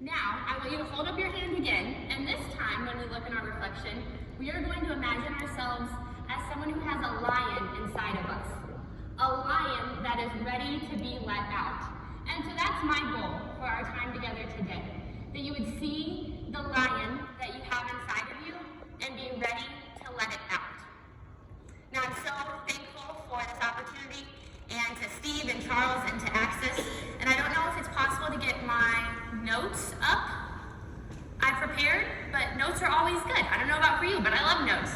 Now, I want you to hold up your hand again, and this time, when we look in our reflection, we are going to imagine ourselves as someone who has a lion inside of us. A lion that is ready to be let out. And so that's my goal for our time together today. That you would see the lion that you have inside of you and be ready to let it out. Now, I'm so thankful for this opportunity, and to Steve and Charles and to Axis. And I don't know if it's possible to get my notes up. I prepared, but notes are always good. I don't know about for you, but I love notes.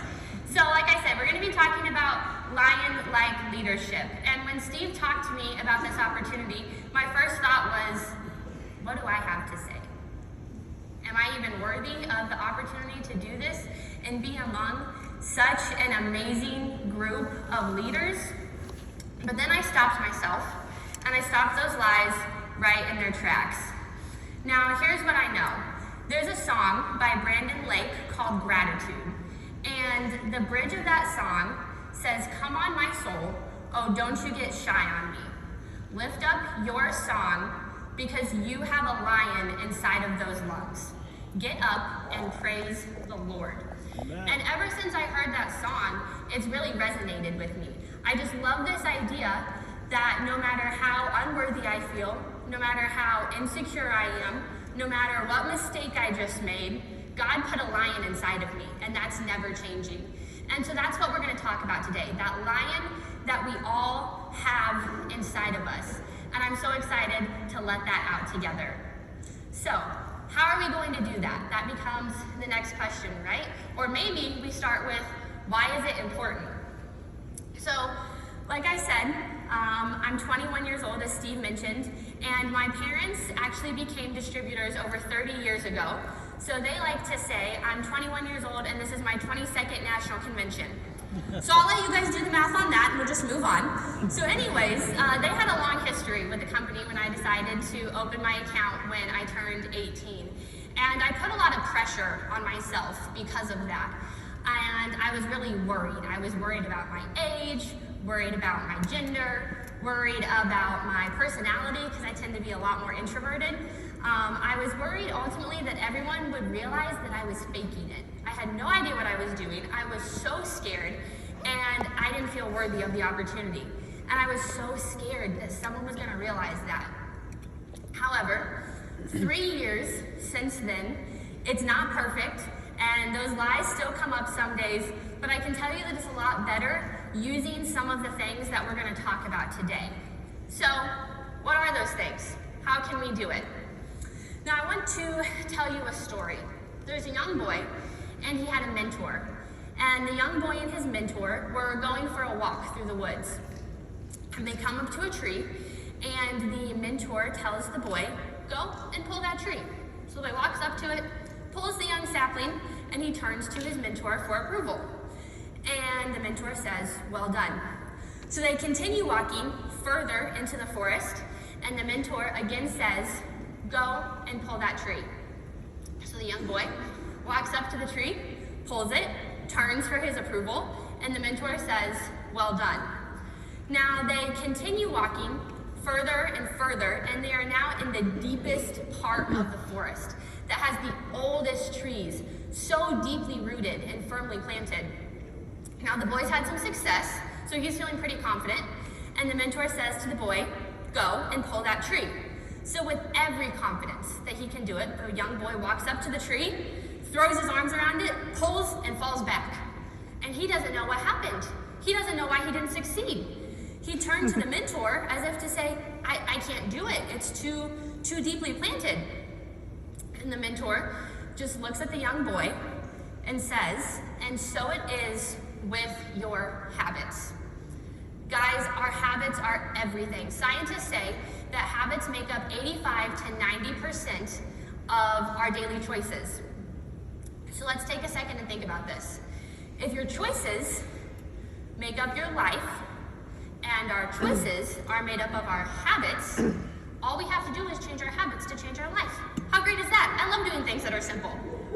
So like I said, we're going to be talking about lion-like leadership. And when Steve talked to me about this opportunity, my first thought was, what do I have to say? Am I even worthy of the opportunity to do this and be among such an amazing group of leaders? But then I stopped myself, and I stopped those lies right in their tracks. Now, here's what I know. There's a song by Brandon Lake called Gratitude. And the bridge of that song says, "Come on, my soul, oh, don't you get shy on me. Lift up your song because you have a lion inside of those lungs. Get up and praise the Lord." Amen. And ever since I heard that song, it's really resonated with me. I just love this idea that no matter how unworthy I feel, no matter how insecure I am, no matter what mistake I just made, God put a lion inside of me, and that's never changing. And so that's what we're going to talk about today, that lion that we all have inside of us. And I'm so excited to let that out together. So, how are we going to do that? That becomes the next question, right? Or maybe we start with, why is it important? So, like I said, I'm 21 years old, as Steve mentioned, and my parents actually became distributors over 30 years ago. So they like to say, I'm 21 years old and this is my 22nd national convention. So I'll let you guys do the math on that and we'll just move on. So anyways, they had a long history with the company when I decided to open my account when I turned 18. And I put a lot of pressure on myself because of that. And I was really worried. I was worried about my age, worried about my gender, worried about my personality because I tend to be a lot more introverted. I was worried ultimately that everyone would realize that I was faking it. I had no idea what I was doing. I was so scared, and I didn't feel worthy of the opportunity. And I was so scared that someone was going to realize that. However, 3 years since then, it's not perfect, and those lies still come up some days, but I can tell you that it's a lot better using some of the things that we're going to talk about today. So, what are those things? How can we do it? Now, I want to tell you a story. There's a young boy, and he had a mentor. And the young boy and his mentor were going for a walk through the woods. And they come up to a tree, and the mentor tells the boy, go and pull that tree. So the boy walks up to it, pulls the young sapling, and he turns to his mentor for approval. And the mentor says, well done. So they continue walking further into the forest, and the mentor again says, go and pull that tree. So the young boy walks up to the tree, pulls it, turns for his approval, and the mentor says, well done. Now they continue walking further and further, and they are now in the deepest part of the forest that has the oldest trees, so deeply rooted and firmly planted. Now the boy's had some success, so he's feeling pretty confident, and the mentor says to the boy, go and pull that tree. So with every confidence that he can do it, the young boy walks up to the tree, throws his arms around it, pulls, and falls back. And he doesn't know what happened. He doesn't know why he didn't succeed. He turned to the mentor as if to say, I can't do it. It's too deeply planted. And the mentor just looks at the young boy and says, and so it is with your habits. Guys, our habits are everything. Scientists say that habits make up 85 to 90% of our daily choices. So let's take a second and think about this. If your choices make up your life, and our choices are made up of our habits, all we have to do is change our habits to change our life. How great is that? I love doing things that are simple.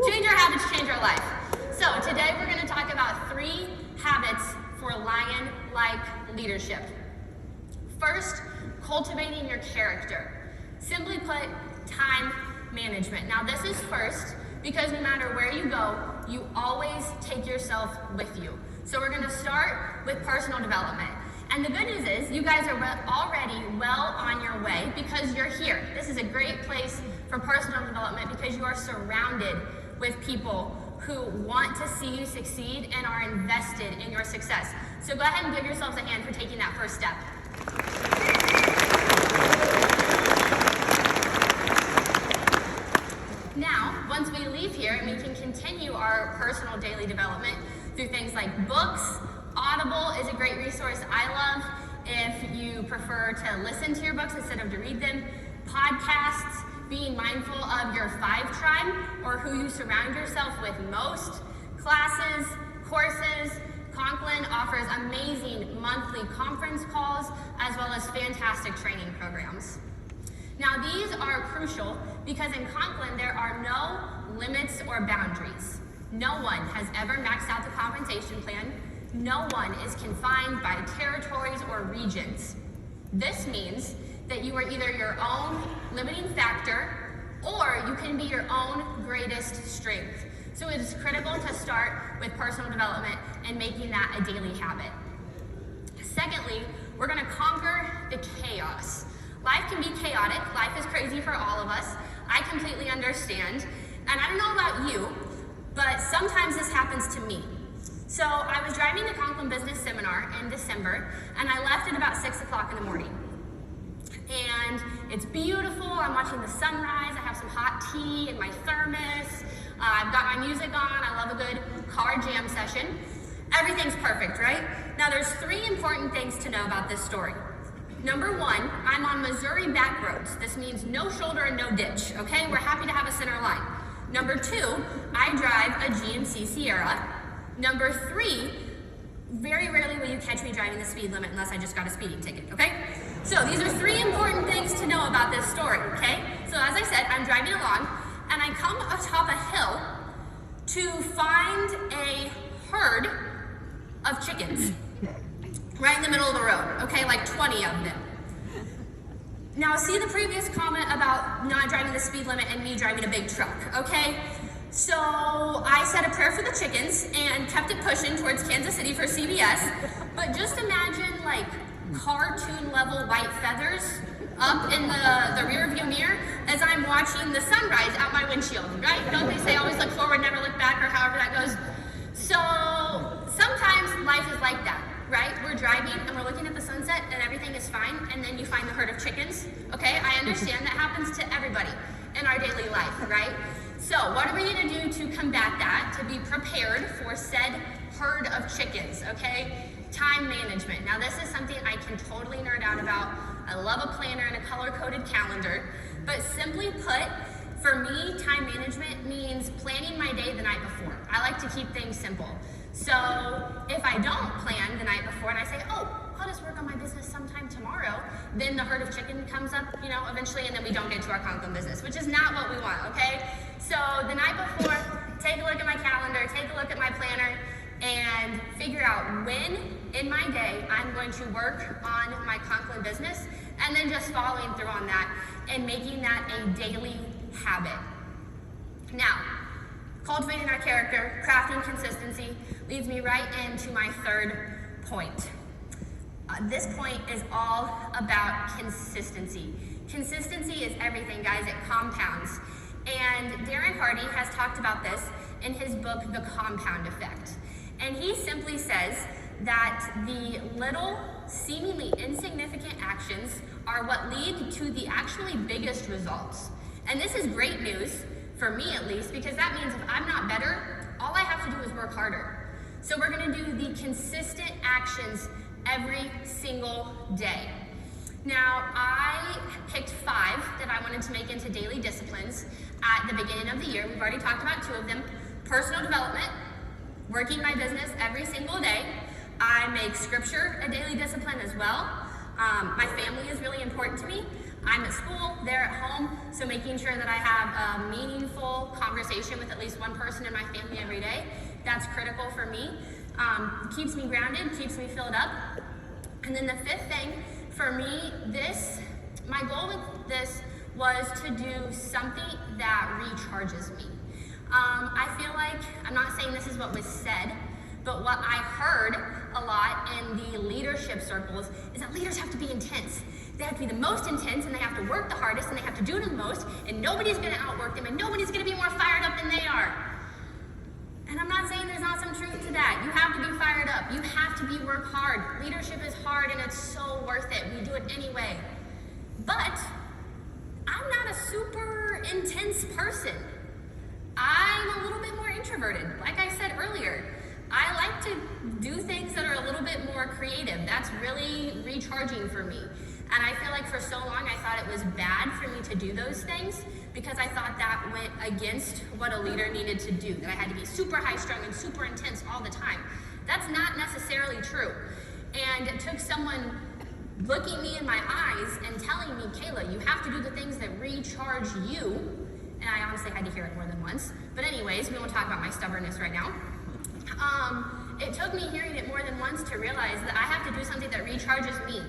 Change our habits, change our life. So today we're going to talk about 3 habits for lion-like leadership. First, cultivating your character. Simply put, time management. Now this is first because no matter where you go, you always take yourself with you. So we're gonna start with personal development. And the good news is you guys are already well on your way because you're here. This is a great place for personal development because you are surrounded with people who want to see you succeed and are invested in your success. So go ahead and give yourselves a hand for taking that first step. Now, once we leave here, and we can continue our personal daily development through things like books. Audible is a great resource I love if you prefer to listen to your books instead of to read them. Podcasts, being mindful of your 5 tribe or who you surround yourself with most. Classes, courses. Conklin offers amazing monthly conference calls as well as fantastic training programs. Now these are crucial because in Conklin there are no limits or boundaries. No one has ever maxed out the compensation plan. No one is confined by territories or regions. This means that you are either your own limiting factor or you can be your own greatest strength. So it is critical to start with personal development and making that a daily habit. Secondly, we're gonna conquer the chaos. Life can be chaotic. Life is crazy for all of us. I completely understand. And I don't know about you, but sometimes this happens to me. So I was driving the Conklin Business Seminar in December, and I left at about 6 o'clock in the morning. And it's beautiful. I'm watching the sunrise. I have some hot tea in my thermos. I've got my music on. I love a good car jam session. Everything's perfect, right? Now there's 3 important things to know about this story. Number 1, I'm on Missouri back roads. This means no shoulder and no ditch, okay? We're happy to have a center line. Number 2, I drive a GMC Sierra. Number 3, very rarely will you catch me driving the speed limit unless I just got a speeding ticket, okay? So these are 3 important things to know about this story, okay? So as I said, I'm driving along and I come atop a hill to find a herd of chickens right in the middle of the road, okay? Like 20 of them. Now see the previous comment about not driving the speed limit and me driving a big truck, okay? So I said a prayer for the chickens and kept it pushing towards Kansas City for CBS. But just imagine like cartoon level white feathers up in the rear view mirror as I'm watching the sunrise out my windshield, right? Don't they say always look forward, never look back, or however that goes? So sometimes life is like that, right? We're driving and we're looking at the sunset and everything is fine, and then you find the herd of chickens, okay? I understand that happens to everybody in our daily life, right? So what are we gonna do to combat that, to be prepared for said herd of chickens, okay? Time management. Now this is something I can totally nerd out about. I love a planner and a color-coded calendar, but simply put, for me, time management means planning my day the night before. I like to keep things simple. So if I don't plan the night before and I say, oh, I'll just work on my business sometime tomorrow, then the herd of chicken comes up, you know, eventually, and then we don't get to our Conklin business, which is not what we want, okay? So the night before, take a look at my calendar, take a look at my planner, and figure out when in my day I'm going to work on my Conklin business, and then just following through on that and making that a daily habit. Now, cultivating our character, crafting consistency, leads me right into my 3rd point. This point is all about consistency. Consistency is everything, guys. It compounds. And Darren Hardy has talked about this in his book, The Compound Effect. And he simply says that the little, seemingly insignificant actions are what lead to the actually biggest results. And this is great news, for me at least, because that means if I'm not better, all I have to do is work harder. So we're gonna do the consistent actions every single day. Now, I picked 5 that I wanted to make into daily disciplines at the beginning of the year. We've already talked about 2 of them. Personal development, working my business every single day. I make scripture a daily discipline as well. My family is really important to me. I'm at school, they're at home, so making sure that I have a meaningful conversation with at least one person in my family every day, that's critical for me. Keeps me grounded, keeps me filled up. And then the 5th thing for me, my goal with this was to do something that recharges me. I feel like, I'm not saying this is what was said, but what I heard a lot in the leadership circles is that leaders have to be intense. They have to be the most intense, and they have to work the hardest, and they have to do it the most, and nobody's gonna outwork them, and nobody's gonna be more fired up than they are. And I'm not saying there's not some truth to that. You have to be fired up. You have to work hard. Leadership is hard, and it's so worth it. We do it anyway. But I'm not a super intense person. I'm a little bit more introverted. Like I said earlier, I like to do things that are a little bit more creative. That's really recharging for me. And I feel like for so long I thought it was bad for me to do those things because I thought that went against what a leader needed to do, that I had to be super high strung and super intense all the time. That's not necessarily true. And it took someone looking me in my eyes and telling me, Kayla, you have to do the things that recharge you. And I honestly had to hear it more than once. But anyways, we won't talk about my stubbornness right now. It took me hearing it more than once to realize that I have to do something that recharges me.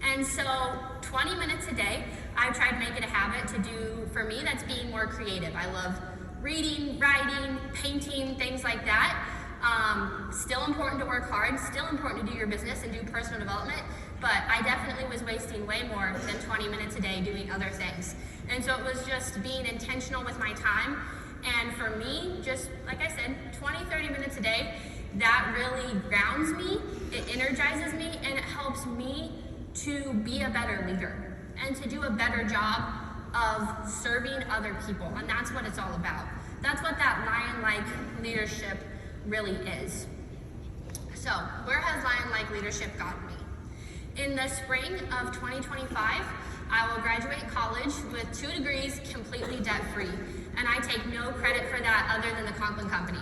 And so 20 minutes a day, I've tried to make it a habit to do, for me, that's being more creative. I love reading, writing, painting, things like that. Still important to work hard, still important to do your business and do personal development, but I definitely was wasting way more than 20 minutes a day doing other things. And so it was just being intentional with my time. And for me, just like I said, 20, 30 minutes a day, that really grounds me, it energizes me, and it helps me to be a better leader and to do a better job of serving other people. And that's what it's all about. That's what that lion-like leadership really is. So, where has lion-like leadership gotten me? In the spring of 2025, I will graduate college with 2 degrees, completely debt-free. And I take no credit for that other than the Conklin Company.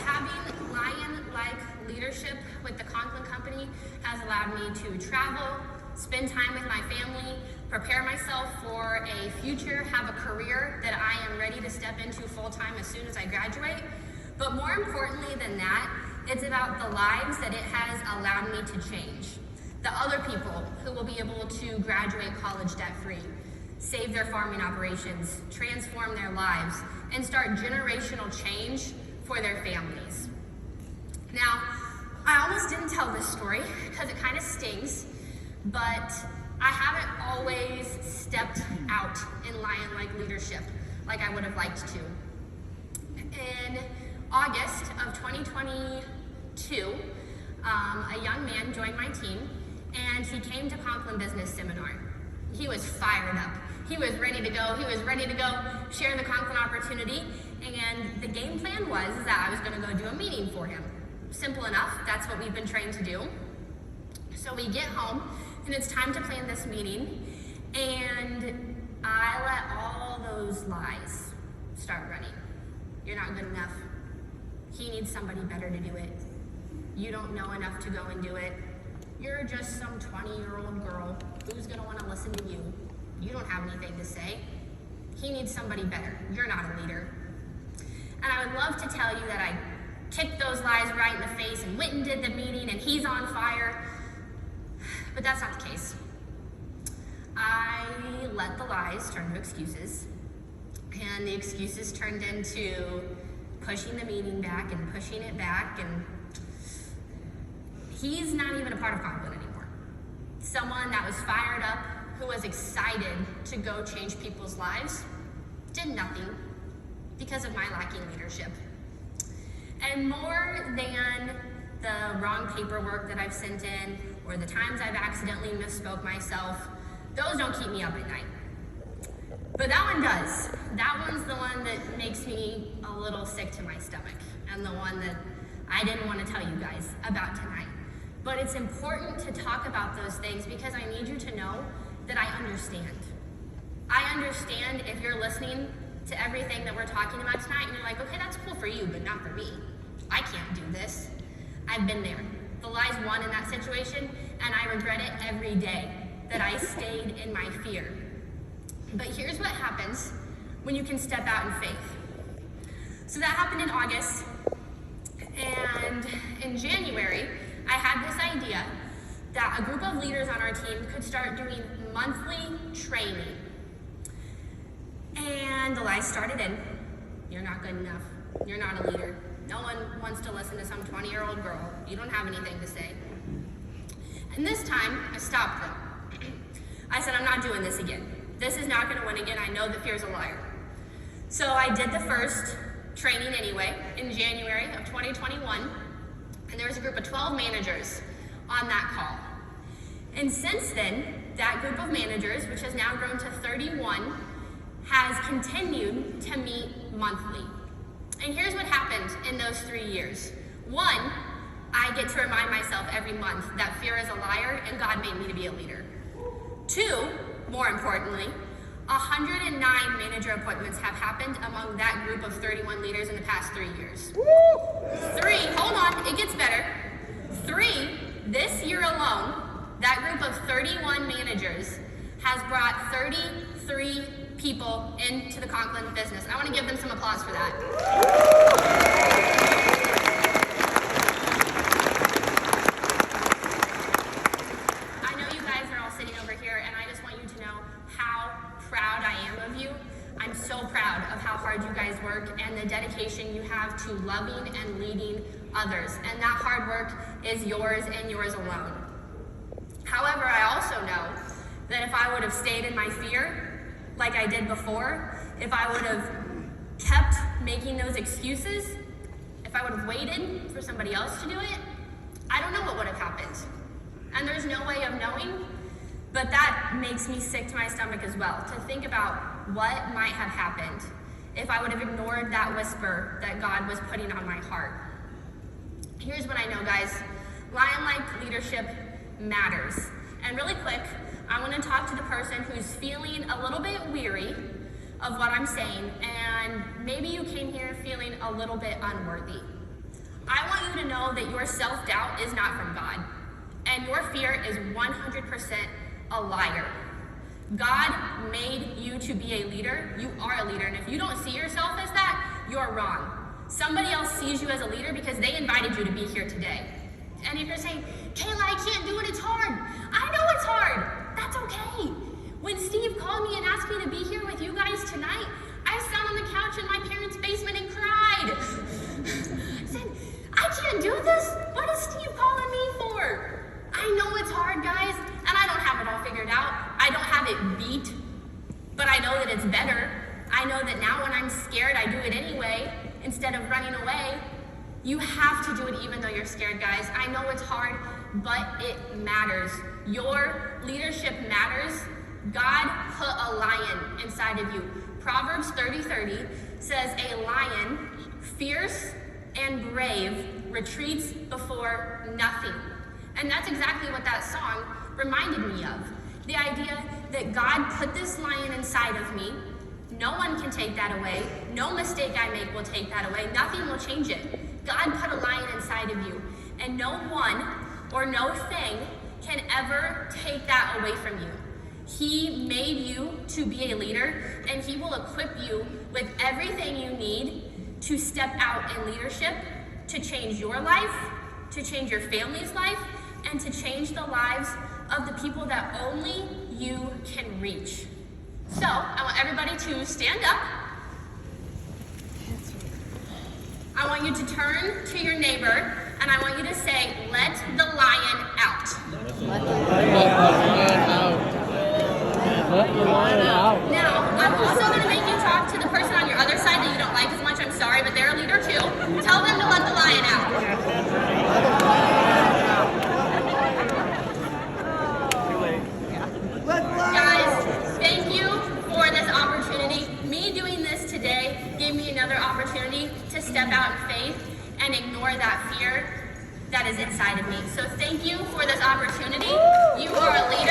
Having lion-like leadership with the Conklin Company has allowed me to travel, spend time with my family, prepare myself for a future, have a career that I am ready to step into full-time as soon as I graduate. But more importantly than that, it's about the lives that it has allowed me to change. The other people who will be able to graduate college debt-free, save their farming operations, transform their lives, and start generational change for their families. Now, I almost didn't tell this story because it kind of stings, but I haven't always stepped out in lion-like leadership like I would have liked to. In August of 2022, a young man joined my team, and he came to Conklin Business Seminar. He was fired up. He was ready to go. He was ready to go share the Conklin opportunity, and the game plan was that I was going to go do a meeting for him. Simple enough. That's what we've been trained to do. So we get home, and it's time to plan this meeting, and I let all those lies start running. You're not good enough. He needs somebody better to do it. You don't know enough to go and do it. You're just some 20-year-old girl. Who's gonna wanna listen to you? You don't have anything to say. He needs somebody better. You're not a leader. And I would love to tell you that I kicked those lies right in the face and went and did the meeting and he's on fire, but that's not the case. I let the lies turn to excuses, and the excuses turned into pushing the meeting back and pushing it back, and he's not even a part of Conklin anymore. Someone that was fired up, who was excited to go change people's lives, did nothing because of my lacking leadership. And more than the wrong paperwork that I've sent in, or the times I've accidentally misspoke myself, those don't keep me up at night. But that one does. That one's the one that makes me a little sick to my stomach, and the one that I didn't want to tell you guys about tonight. But it's important to talk about those things because I need you to know that I understand. I understand if you're listening to everything that we're talking about tonight and you're like, okay, that's cool for you, but not for me. I can't do this. I've been there. The lies won in that situation, and I regret it every day that I stayed in my fear. But here's what happens when you can step out in faith. So that happened in August, and in January, I had this idea that a group of leaders on our team could start doing monthly training. And the lies started in. You're not good enough. You're not a leader. No one wants to listen to some 20-year-old girl. You don't have anything to say. And this time, I stopped them. I said, I'm not doing this again. This is not gonna win again. I know that fear's a liar. So I did the first training anyway in January of 2021. And there was a group of 12 managers on that call. And since then, that group of managers, which has now grown to 31, has continued to meet monthly. And here's what happened in those 3 years. One, I get to remind myself every month that fear is a liar and God made me to be a leader. Two, more importantly, 109 manager appointments have happened among that group of 31 leaders in the past 3 years. Three, hold on, it gets better. Three, this year alone, that group of 31 managers has brought 33 people into the Conklin business. I want to give them some applause for that. I know you guys are all sitting over here, and I just want you to know how proud I am of you. I'm so proud of how hard you guys work and the dedication you have to loving and leading others. And that hard work is yours and yours alone. However, I also know that if I would have stayed in my fear, like I did before, if I would have kept making those excuses, if I would have waited for somebody else to do it, I don't know what would have happened. And there's no way of knowing, but that makes me sick to my stomach as well, to think about what might have happened if I would have ignored that whisper that God was putting on my heart. Here's what I know, guys. Lion-like leadership matters. And really quick, I want to talk to the person who's feeling a little bit weary of what I'm saying, and maybe you came here feeling a little bit unworthy. I want you to know that your self-doubt is not from God, and your fear is 100% a liar. God made you to be a leader. You are a leader, and if you don't see yourself as that, you're wrong. Somebody else sees you as a leader because they invited you to be here today. And if you're saying, Kayla, I can't do it, it's hard. I know it's hard. That's okay. When Steve called me and asked me to be here with you guys tonight, I sat on the couch in my parents' basement and cried. I said, I can't do this. What is Steve calling me for? I know it's hard, guys, and I don't have it all figured out. I don't have it beat, but I know that it's better. I know that now when I'm scared, I do it anyway instead of running away. You have to do it even though you're scared, guys. I know it's hard, but it matters. Your leadership matters. God put a lion inside of you. Proverbs 30:30 says, a lion, fierce and brave, retreats before nothing. And that's exactly what that song reminded me of. The idea that God put this lion inside of me. No one can take that away. No mistake I make will take that away. Nothing will change it. God put a lion inside of you, and no one or no thing can ever take that away from you. He made you to be a leader, and he will equip you with everything you need to step out in leadership, to change your life, to change your family's life, and to change the lives of the people that only you can reach. So, I want everybody to stand up. I want you to turn to your neighbor, and I want you to say, let the lion out. Let the lion out. Let the lion out. Now, I'm also going to make you talk to the person on your other side that you don't like as much. I'm sorry, but they're a leader too. Tell them to let the lion out. Guys, thank you for this opportunity. Me doing this today gave me another opportunity to step out in faith and ignore that fear that is inside of me. So thank you for this opportunity. You are a leader.